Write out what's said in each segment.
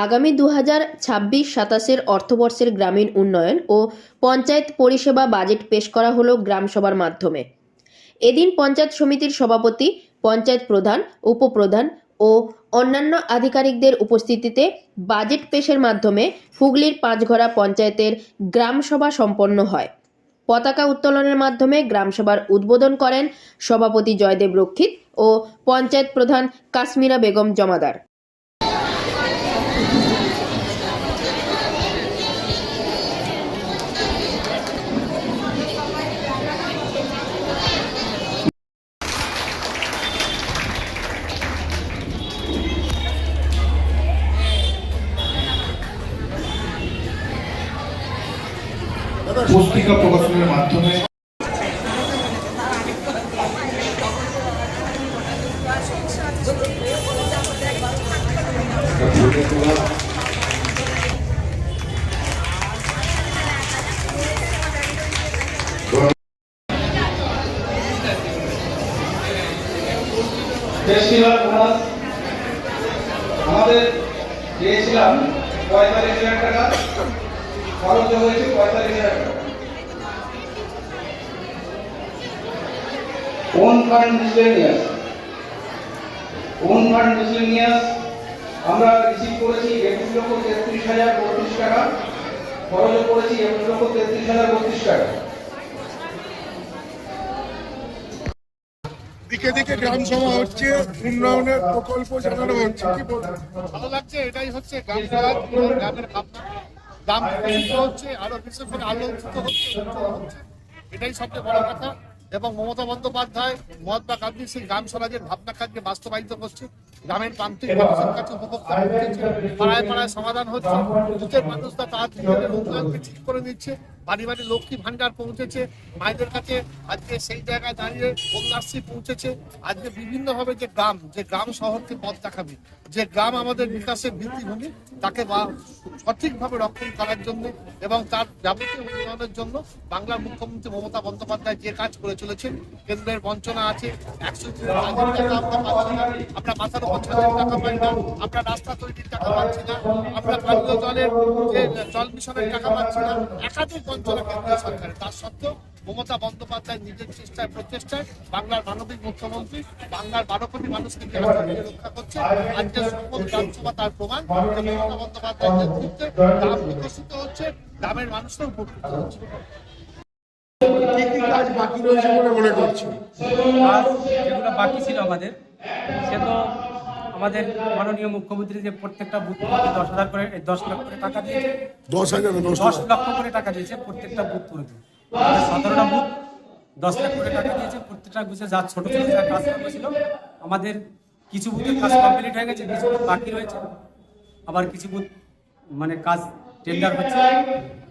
আগামী 2026-27 অর্থবর্ষের গ্রামীণ উন্নয়ন ও পঞ্চায়েত পরিষেবা বাজেট পেশ করা হলো গ্রামসভার মাধ্যমে। এদিন পঞ্চায়েত সমিতির সভাপতি, পঞ্চায়েত প্রধান, উপপ্রধান ও অন্যান্য আধিকারিকদের উপস্থিতিতে বাজেট পেশের মাধ্যমে হুগলির পাঁচঘরা পঞ্চায়েতের গ্রামসভা সম্পন্ন হয়। পতাকা উত্তোলনের মাধ্যমে গ্রামসভার উদ্বোধন করেন সভাপতি জয়দেব রক্ষিত ও পঞ্চায়েত প্রধান কাশ্মীরা বেগম জমাদার। পুস্তিকা প্রকাশনের মাধ্যমে আমাদের দিয়েছিলাম 45,000 টাকা, খরচ হয়েছে 45,000 টাকা। ওন ফান্ড মিসলেনিয়াস আমরা রিসিভ করেছি 21,33,032 টাকা, খরচ করেছি 21,33,032 টাকা। দিকে দিকে গ্রাম সভা হচ্ছে, উন্নয়নের প্রকল্প জানানো হচ্ছে। কি বলবো? ভালো লাগছে। এটাই হচ্ছে গ্রাম সভা, গ্রামের ভাবনা, গ্রাম বিকশিত হচ্ছে, আরো বিশেষ করে আলোচিত হচ্ছে, এটাই সবচেয়ে বড় কথা। এবং মমতা বন্দ্যোপাধ্যায়, মহাত্মা গান্ধী সেই গ্রাম স্বরাজের ভাবনা কাজকে বাস্তবায়িত করছে। গ্রামের প্রান্তিক মানুষের কাছে উপভোক্তা হচ্ছে, পাড়ায় পাড়ায় সমাধান হচ্ছে, বুথের মানুষরা তার জীবনের উন্নয়নকে ঠিক করে নিচ্ছে। বাড়ি বাড়ি লক্ষ্মী ভান্ডার পৌঁছেছে, মায়েদের কাছে আজকে সেই জায়গায় দাঁড়িয়ে কন্যাশ্রী পৌঁছেছে। আজকে বিভিন্নভাবে যে গ্রাম শহরকে পথ দেখাবে, যে গ্রাম আমাদের বিকাশের ভিত্তিভূমি, তাকে সঠিকভাবে রক্ষণ করার জন্য এবং তার যাবতীয় উন্নয়নের জন্য বাংলার মুখ্যমন্ত্রী মমতা বন্দ্যোপাধ্যায় যে কাজ করে চলেছেন। কেন্দ্রের বঞ্চনা আছে, 100 টাকা আমরা পাচ্ছি না, আমরা মাথার উপর ছাদের টাকা পাই না, আমরা রাস্তা তৈরির টাকা পাচ্ছি না, আমরা পানীয় জলের যে জল মিশনের টাকা পাচ্ছি না, একাধিক বঞ্চনা কেন্দ্রীয় সরকারের। তার সত্ত্বেও মমতা বন্দ্যোপাধ্যায় নিজের চেষ্টায় প্রচেষ্টায় বাংলার মানবিক মুখ্যমন্ত্রী বাংলার 12 কোটি মানুষকে রক্ষা করছে। আজকে সকল গ্রামসভা তার প্রমাণ যে মমতা বন্দ্যোপাধ্যায়ের নেতৃত্বে গ্রাম বিকশিত হচ্ছে, গ্রামের মানুষরা উপকৃত হচ্ছে। কি কি কাজ বাকি রয়েছে বলে মনে করছি? কাজ যেগুলো বাকি ছিল আমাদের, সে তো আমাদের মাননীয় মুখ্যমন্ত্রী যে প্রত্যেকটা বুথ প্রতি 10,000 করে 10 লক্ষ করে টাকা দিয়েছে, 10 লক্ষ করে টাকা দিয়েছে প্রত্যেকটা বুথ প্রতি। 17টা বুথ 10 লাখ করে টাকা দিয়েছে। প্রত্যেকটা বুথে যা ছোট ছোট যা কাজ ছিল, আমাদের কিছু বুথের কাজ কমপ্লিট হয়ে গেছে, কিছু বুথ বাকি রয়েছে, আবার কিছু বুথ মানে কাজ টেন্ডার হচ্ছে,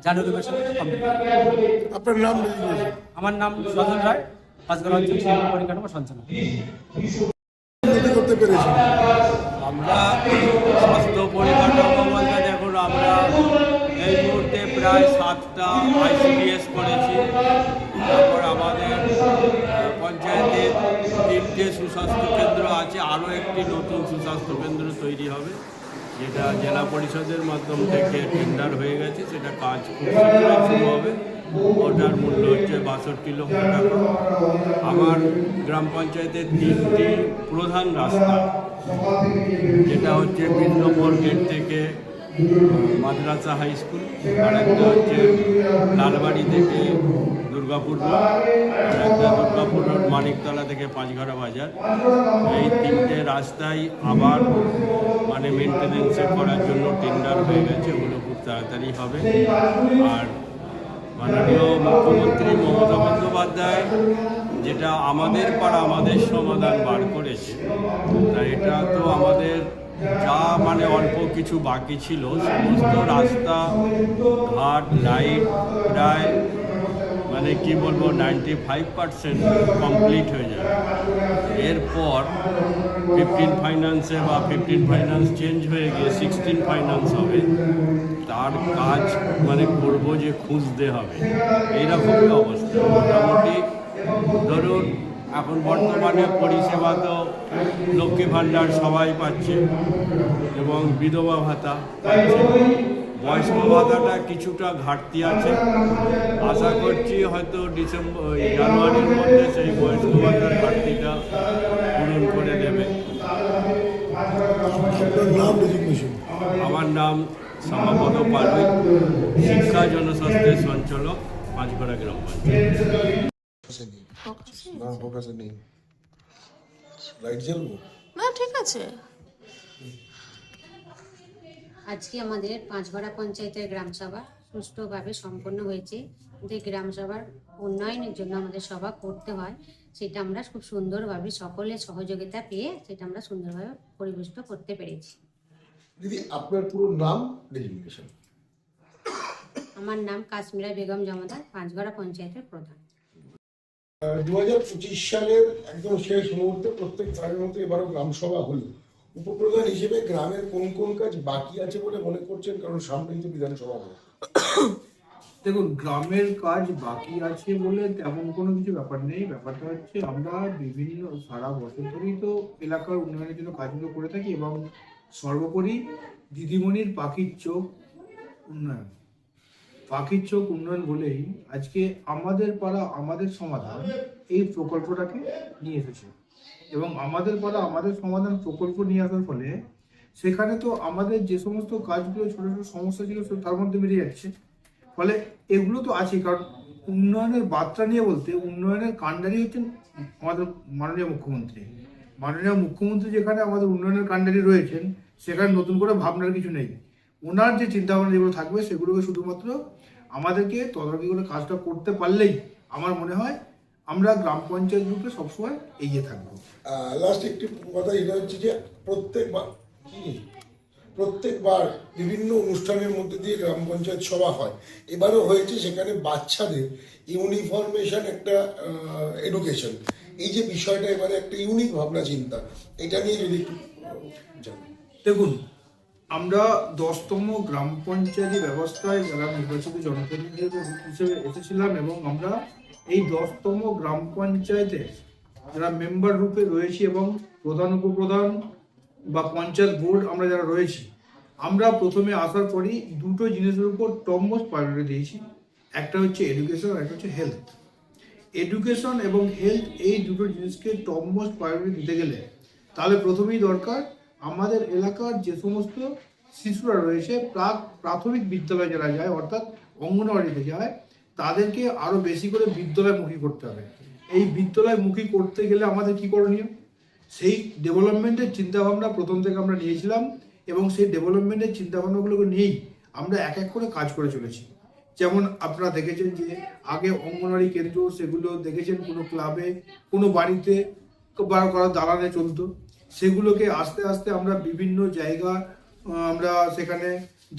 জানুয়ারি মাসে কমপ্লিট। আপনার নাম? আমার নাম সজল রায়, পাঁচঘরা অঞ্চল পরিকাঠামো সঞ্চালক। করতে পেরেছি আমরা স্বাস্থ্য পরিকাঠামো বলতে দেখুন, আমরা এই মুহূর্তে প্রায় 7টা ICDS করেছি। তারপর আমাদের পঞ্চায়েতের 3টে সুস্বাস্থ্য কেন্দ্র আছে, আরও একটি নতুন সুস্বাস্থ্য কেন্দ্র তৈরি হবে, যেটা জেলা পরিষদের মাধ্যম থেকে টেন্ডার হয়ে গেছে, সেটা কাজ খুব শীঘ্রই শুরু হবে। ওটার মূল্য হচ্ছে 62 লক্ষ টাকা। আমার গ্রাম পঞ্চায়েতের 3টি প্রধান রাস্তা, যেটা হচ্ছে 3 নম্বর গেট থেকে মাদ্রাসা হাই স্কুল, আর একটা হচ্ছে লালবাড়ি থেকে দুর্গাপুর রোড, আর একটা দুর্গাপুর রোড মানিকতলা থেকে পাঁচঘরা বাজার। এই 3টে রাস্তায় আবার মানে মেনটেনেন্সে করার জন্য টেন্ডার হয়ে গেছে, ওগুলো খুব তাড়াতাড়ি হবে। আর মাননীয় মুখ্যমন্ত্রী মমতা বন্দ্যোপাধ্যায় যেটা আমাদের পাড়া আমাদের সমাধান বার করেছে, তা এটা তো আমাদের যা মানে অল্প কিছু বাকি ছিল, সমস্ত রাস্তা ঘাট লাইট প্রায় মানে কি বলবো 95% কমপ্লিট হয়ে যাবে। এরপর 15 ফাইন্যান্সে বা 15 ফাইন্যান্স চেঞ্জ হয়ে গিয়ে 16 ফাইন্যান্স হবে, তার কাজ মানে করবো যে খুঁজতে হবে, এইরকমই অবস্থা। মোটামুটি ধরুন এখন বর্তমানে পরিষেবা তো লক্ষ্মী ভাণ্ডার সবাই পাচ্ছে এবং বিধবা ভাতা পাচ্ছে। বয়স্ক ভাতাটা কিছুটা ঘাটতি আছে, আশা করছি হয়তো জানুয়ারির মধ্যে সেই বয়স্ক ভাতার ঘাটতিটা পূরণ করে দেবে। আপনার নাম ডেজিগনেশন? আমার নাম শ্যামাপদ পাড়ুই, শিক্ষা জনস্বাস্থ্যের সঞ্চালক, পাঁচগড়া গ্রাম পঞ্চায়েত। না ফোকাসে নেই, লাইট জ্বালবো না, ঠিক আছে। আজকে আমাদের পাঁচগড়া পঞ্চায়েতের গ্রামসভা সুষ্ঠুভাবে সম্পন্ন হয়েছে। যে গ্রামসভার উন্নয়নের জন্য আমাদের সভা করতে হয়, সেটা আমরা খুব সুন্দরভাবে সকলের সহযোগিতা পেয়ে সেটা আমরা সুন্দরভাবে পরিবেষ্ট করতে পেরেছি। দিদি আপনার পুরো নাম ডেজিগনেশন? আমার নাম কাশ্মীরা বেগম জমাদার, পাঁচগড়া পঞ্চায়েতের প্রধান। 2025 সালের একদম শেষ মুহূর্তে প্রত্যেক বারের মতো এবারও গ্রামসভা হলো। উপপ্রধান হিসেবে গ্রামের কোন কোন কাজ বাকি আছে বলে মনে করছেন, কারণ সামনেই তো বিধানসভা হবে? দেখুন, গ্রামের কাজ বাকি আছে বলে তেমন কোনো কিছু ব্যাপার নেই। ব্যাপারটা হচ্ছে আমরা বিভিন্ন সারা বছর ধরেই তো এলাকার উন্নয়নের জন্য কাজগুলো করে থাকি এবং সর্বোপরি দিদিমণির পাখির চোখ উন্নয়ন, পাখির চোখ উন্নয়ন বলেই আজকে আমাদের পাড়া আমাদের সমাধান এই প্রকল্পটাকে নিয়ে এসেছে এবং আমাদের পাড়া আমাদের সমাধান প্রকল্প নিয়ে আসার ফলে সেখানে তো আমাদের যে সমস্ত কাজগুলো ছোটো ছোটো সমস্যা ছিল তার মধ্যে বেরিয়ে যাচ্ছে। ফলে এগুলো তো আছে, কারণ উন্নয়নের বার্তা নিয়ে বলতে উন্নয়নের কাণ্ডারি হচ্ছেন আমাদের মাননীয় মুখ্যমন্ত্রী। মাননীয় মুখ্যমন্ত্রী যেখানে আমাদের উন্নয়নের কাণ্ডারি রয়েছেন, সেখানে নতুন করে ভাবনার কিছু নেই। ওনার যে চিন্তাভাবনা যেগুলো থাকবে সেগুলোকে শুধুমাত্র আমাদেরকে তদারকি করে কাজটা করতে পারলেই আমার মনে হয় আমরা গ্রাম পঞ্চায়েত রূপে সবসময় এগিয়ে থাকবো। লাস্ট একটি কথা, এটা হচ্ছে যে প্রত্যেকবার বিভিন্ন অনুষ্ঠানের মধ্যে দিয়ে গ্রাম পঞ্চায়েত সভা হয়, এবারও হয়েছে, সেখানে বাচ্চাদের ইউনিফরমেশন একটা এডুকেশন, এই যে বিষয়টা এবারে একটা ইউনিক ভাবনা চিন্তা, এটা নিয়ে যদি একটু জানেন। দেখুন, আমরা 10তম গ্রাম পঞ্চায়েত ব্যবস্থায় যারা নির্বাচিত জনপ্রতিনিধি হিসেবে এসেছিলাম এবং আমরা এই 10তম গ্রাম পঞ্চায়েতে যারা মেম্বার রূপে রয়েছি এবং প্রধান উপপ্রধান বা পঞ্চায়েত বোর্ড আমরা যারা রয়েছি, আমরা প্রথমে আসার পরই দুটো জিনিসের উপর টপমোস্ট প্রায়োরিটি দিয়েছি। একটা হচ্ছে এডুকেশন আর একটা হচ্ছে হেলথ। এডুকেশন এবং হেলথ এই দুটো জিনিসকে টপমোস্ট প্রায়োরিটি দিতে গেলে তাহলে প্রথমেই দরকার আমাদের এলাকার যে সমস্ত শিশুরা রয়েছে প্রাথমিক বিদ্যালয়ে যারা যায় অর্থাৎ অঙ্গনওয়াড়িতে যায়, তাদেরকে আরও বেশি করে বিদ্যালয়মুখী করতে হবে। এই বিদ্যালয়মুখী করতে গেলে আমাদের কি করণীয়, সেই ডেভেলপমেন্টের চিন্তাভাবনা প্রথম থেকে আমরা নিয়েছিলাম এবং সেই ডেভেলপমেন্টের চিন্তাভাবনাগুলোকে নিয়েই আমরা এক এক করে কাজ করে চলেছি। যেমন আপনারা দেখেছেন যে আগে অঙ্গনওয়াড়ি কেন্দ্র, সেগুলো দেখেছেন কোনো ক্লাবে, কোনো বাড়িতে বা কারো দালানে চলতো, সেগুলোকে আস্তে আস্তে আমরা বিভিন্ন জায়গা আমরা সেখানে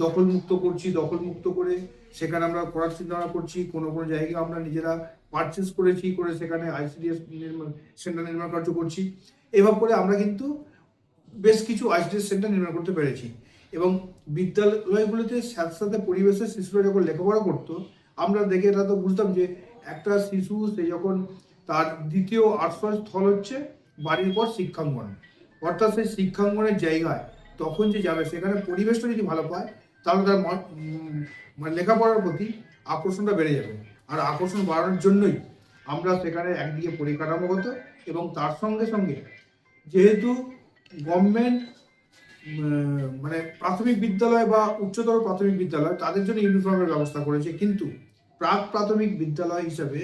দখলমুক্ত করছি। দখলমুক্ত করে সেখানে আমরা করার চিন্তা করছি। কোনো কোনো জায়গায় আমরা নিজেরা পারচেস করেছি, করে সেখানে আইসিডিএস সেন্টার নির্মাণ কার্য করছি। এভাবে করে আমরা কিন্তু বেশ কিছু আইসিডিএস সেন্টার নির্মাণ করতে পেরেছি এবং বিদ্যালয়গুলোতে সাথে সাথে পরিবেশের শিশুরা যখন লেখাপড়া করতো, আমরা দেখে এটা তো বুঝতাম যে একটা শিশু সে যখন তার দ্বিতীয় আশ্রয়স্থল হচ্ছে বাড়ির পর শিক্ষাঙ্গন, অর্থাৎ সেই শিক্ষাঙ্গনের জায়গায় তখন যে যাবে সেখানে পরিবেশটা যদি ভালো পায় তাহলে তার মানে লেখাপড়ার প্রতি আকর্ষণটা বেড়ে যাবে। আর আকর্ষণ বাড়ানোর জন্যই আমরা সেখানে একদিকে পরিকাঠামোগত এবং তার সঙ্গে সঙ্গে যেহেতু গভর্নমেন্ট মানে প্রাথমিক বিদ্যালয় বা উচ্চতর প্রাথমিক বিদ্যালয় তাদের জন্য ইউনিফর্মের ব্যবস্থা করেছে, কিন্তু প্রাক প্রাথমিক বিদ্যালয় হিসাবে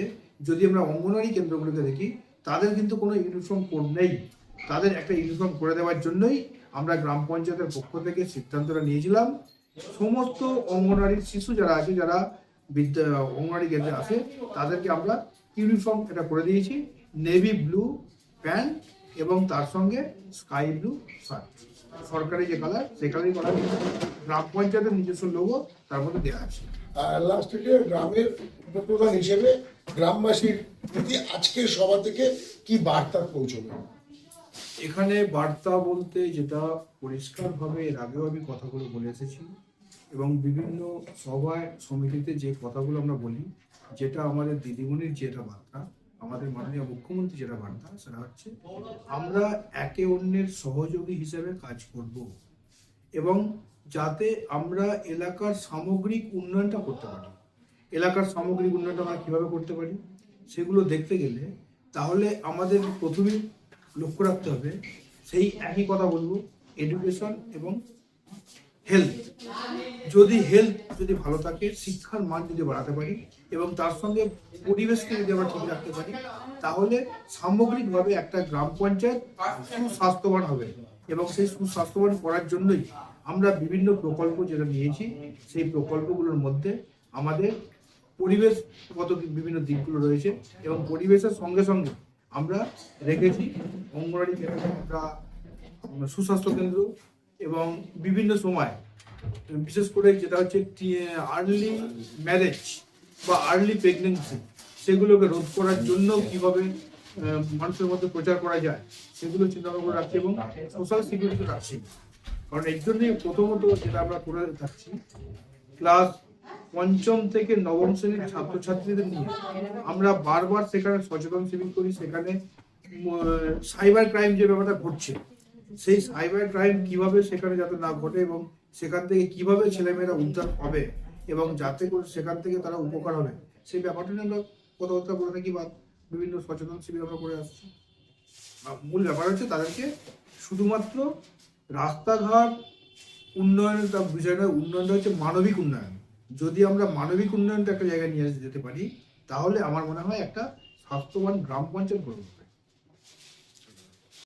যদি আমরা অঙ্গনওয়াড়ি কেন্দ্রগুলোকে দেখি, তাদের কিন্তু কোনো ইউনিফর্ম কোড নেই। তাদের একটা ইউনিফর্ম করে দেওয়ার জন্যই আমরা গ্রাম পঞ্চায়েতের পক্ষ থেকে সিদ্ধান্তটা নিয়েছিলাম। সমস্ত অঙ্গনওয়াড়ির শিশু যারা আছে, যারা অঙ্গনওয়াড়ি কেন্দ্রে আসে, তাদেরকে আমরা ইউনিফর্ম এটা করে দিয়েছি, নেভি ব্লু প্যান্ট এবং তার সঙ্গে স্কাই ব্লু শার্ট। সরকারি যে কালার সেই কালারই করা হয়েছে। গ্রাম পঞ্চায়েতের নিজস্ব লোগো তার মধ্যে দেওয়া আছে। লাস্ট গ্রামের উপপ্রধান হিসেবে গ্রামবাসীর প্রতি আজকের সভা থেকে কি বার্তা পৌঁছবে? এখানে বার্তা বলতে যেটা পরিষ্কারভাবে এর আগেও আমি কথাগুলো বলে এসেছি এবং বিভিন্ন সভায় সমিতিতে যে কথাগুলো আমরা বলি, যেটা আমাদের দিদিমণির যেটা বার্তা, আমাদের মাননীয় মুখ্যমন্ত্রী যেটা বার্তা, সেটা হচ্ছে আমরা একে অন্যের সহযোগী হিসেবে কাজ করব এবং যাতে আমরা এলাকার সামগ্রিক উন্নয়নটা করতে পারি। এলাকার সামগ্রিক উন্নয়নটা আমরা কীভাবে করতে পারি সেগুলো দেখতে গেলে তাহলে আমাদের প্রথমেই লক্ষ্য রাখতে হবে, সেই একই কথা বলবো, এডুকেশন এবং হেলথ। হেলথ যদি ভালো থাকে, শিক্ষার মান যদি বাড়াতে পারি এবং তার সঙ্গে পরিবেশকে যদি আমরা ঠিক রাখতে পারি, তাহলে সামগ্রিকভাবে একটা গ্রাম পঞ্চায়েত সুস্বাস্থ্যবান হবে। এবং সেই সুস্বাস্থ্যবান করার জন্যই আমরা বিভিন্ন প্রকল্প যেটা নিয়েছি, সেই প্রকল্পগুলোর মধ্যে আমাদের পরিবেশগত বিভিন্ন দিকগুলো রয়েছে এবং পরিবেশের সঙ্গে সঙ্গে আমরা রেখেছি অঙ্গনওয়াড়ি কেন্দ্র, আমরা সুস্বাস্থ্য কেন্দ্র এবং বিভিন্ন সময় বিশেষ করে যেটা হচ্ছে আর্লি ম্যারেজ বা আর্লি প্রেগনেন্সি, সেগুলোকে রোধ করার জন্য কিভাবে মানুষের মধ্যে প্রচার করা যায় সেগুলো চিন্তা ভাবনা রাখছি এবং সোশ্যাল সিকিউরিটি রাখছি। কারণ এর জন্যই প্রথমত যেটা আমরা করে থাকছি, ক্লাস 5ম থেকে 9ম শ্রেণীর ছাত্রছাত্রীদের নিয়ে আমরা বারবার সেখানে সচেতন শিবির করি। সেখানে সাইবার ক্রাইম যে ব্যাপারটা ঘটছে, সেই সাইবার ক্রাইম কিভাবে সেখানে যাতে না ঘটে এবং সেখান থেকে কিভাবে ছেলেমেয়েরা উদ্ধার হবে এবং যাতে করে সেখান থেকে তারা উপকার হবে, সেই ব্যাপারটা নিয়ে আমরা কথাবার্তা বলে থাকি বা বিভিন্ন সচেতন শিবির আমরা করে আসছি। মূল ব্যাপার হচ্ছে তাদেরকে শুধুমাত্র রাস্তাঘাট উন্নয়নের বিষয় নয়, উন্নয়নটা হচ্ছে মানবিক উন্নয়ন। যদি আমরা মানবিক উন্নয়নটা একটা জায়গায় নিয়ে যেতে পারি, তাহলে আমার মনে হয় একটা স্বাস্থ্যবান গ্রাম পঞ্চায়েত গড়ে উঠবে।